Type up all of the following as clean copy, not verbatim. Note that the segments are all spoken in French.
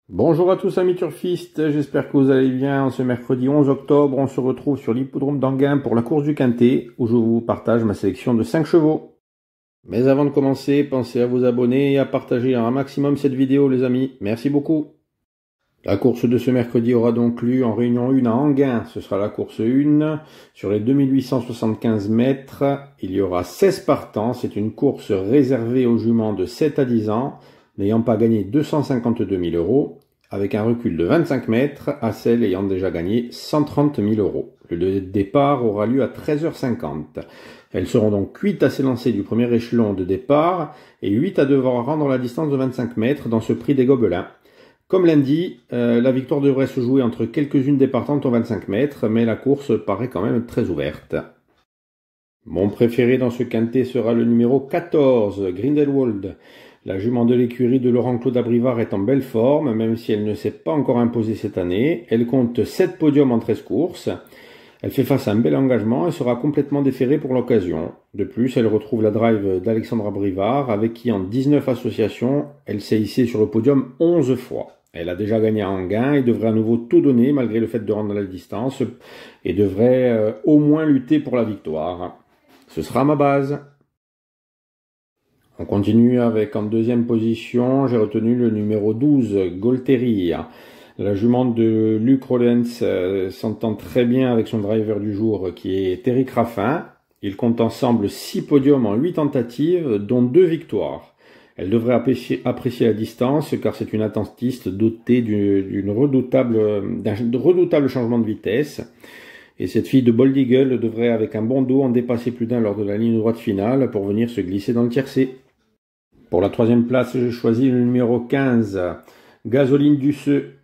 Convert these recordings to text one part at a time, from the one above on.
Bonjour à tous amis turfistes, j'espère que vous allez bien. Ce mercredi 11 octobre, on se retrouve sur l'hippodrome d'Anguin pour la course du Quintet, où je vous partage ma sélection de 5 chevaux. Mais avant de commencer, pensez à vous abonner et à partager un maximum cette vidéo les amis, merci beaucoup. La course de ce mercredi aura donc lieu en réunion 1 à Anguin, ce sera la course 1, sur les 2875 mètres, il y aura 16 partants, c'est une course réservée aux juments de 7 à 10 ans, n'ayant pas gagné 252 000 €, avec un recul de 25 mètres à celles ayant déjà gagné 130 000 €. Le départ aura lieu à 13h50. Elles seront donc 8 à s'élancer du premier échelon de départ et 8 à devoir rendre la distance de 25 mètres dans ce prix des Gobelins. Comme lundi, la victoire devrait se jouer entre quelques-unes des partantes aux 25 mètres, mais la course paraît quand même très ouverte. Mon préféré dans ce quintet sera le numéro 14, Grindelwald. La jument de l'écurie de Laurent-Claude Abrivard est en belle forme, même si elle ne s'est pas encore imposée cette année. Elle compte 7 podiums en 13 courses. Elle fait face à un bel engagement et sera complètement déférée pour l'occasion. De plus, elle retrouve la drive d'Alexandre Abrivard, avec qui en 19 associations, elle s'est hissée sur le podium 11 fois. Elle a déjà gagné à Anguin et devrait à nouveau tout donner malgré le fait de rendre la distance et devrait au moins lutter pour la victoire. Ce sera ma base. On continue avec en deuxième position, j'ai retenu le numéro 12, Golteria. La jument de Luc Rollens s'entend très bien avec son driver du jour qui est Eric Raffin. Ils comptent ensemble 6 podiums en 8 tentatives, dont 2 victoires. Elle devrait apprécier la distance car c'est une attentiste dotée d'un redoutable changement de vitesse. Et cette fille de Bold Eagle devrait avec un bon dos en dépasser plus d'un lors de la ligne droite finale pour venir se glisser dans le tiercé. Pour la troisième place, j'ai choisi le numéro 15, Gasoline Duceux.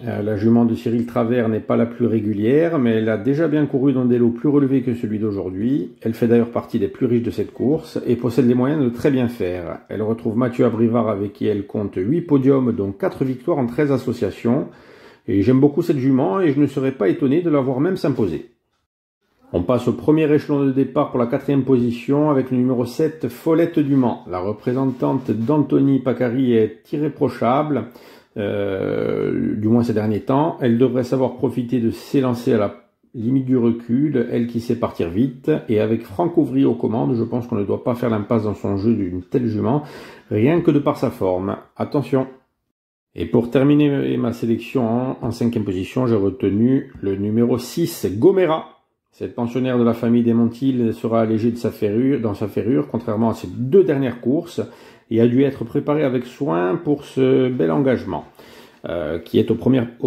La jument de Cyril Travers n'est pas la plus régulière, mais elle a déjà bien couru dans des lots plus relevés que celui d'aujourd'hui. Elle fait d'ailleurs partie des plus riches de cette course et possède les moyens de très bien faire. Elle retrouve Mathieu Abrivard avec qui elle compte 8 podiums, dont 4 victoires en 13 associations. Et j'aime beaucoup cette jument et je ne serais pas étonné de la voir même s'imposer. On passe au premier échelon de départ pour la 4e position avec le numéro 7, Follette du Mans. La représentante d'Anthony Pacari est irréprochable. Du moins ces derniers temps, elle devrait savoir profiter de s'élancer à la limite du recul, elle qui sait partir vite, et avec Franck Ouvry aux commandes, je pense qu'on ne doit pas faire l'impasse dans son jeu d'une telle jument, rien que de par sa forme. Attention! Et pour terminer ma sélection en 5e position, j'ai retenu le numéro 6, Gomera. Cette pensionnaire de la famille des Montil sera allégée dans sa ferrure, contrairement à ses 2 dernières courses, et a dû être préparée avec soin pour ce bel engagement, qui est au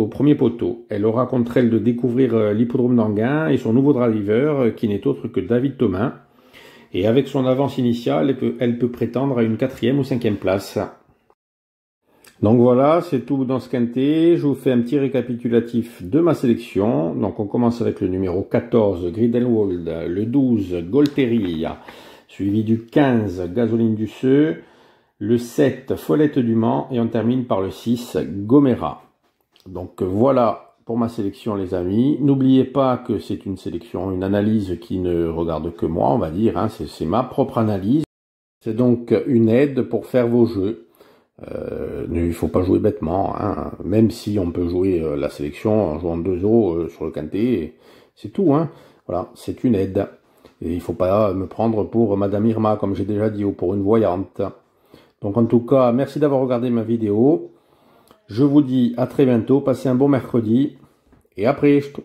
premier poteau. Elle aura contre elle de découvrir l'hippodrome d'Anguin et son nouveau driver, qui n'est autre que David Thomas. Et avec son avance initiale, elle peut prétendre à une 4e ou 5e place. Donc voilà, c'est tout dans ce quintet. Je vous fais un petit récapitulatif de ma sélection. Donc on commence avec le numéro 14, Grindelwald, le 12, Golteria, suivi du 15, Gasoline Duceux, le 7, Follette du Mans, et on termine par le 6, Gomera. Donc voilà pour ma sélection les amis. N'oubliez pas que c'est une sélection, une analyse qui ne regarde que moi, on va dire, hein. C'est ma propre analyse. C'est donc une aide pour faire vos jeux. Il ne faut pas jouer bêtement, hein. Même si on peut jouer la sélection en jouant 2 € sur le quintet, c'est tout, hein. Voilà, c'est une aide. Et il ne faut pas me prendre pour Madame Irma, comme j'ai déjà dit, ou pour une voyante. Donc en tout cas, merci d'avoir regardé ma vidéo. Je vous dis à très bientôt, passez un bon mercredi, et à presto!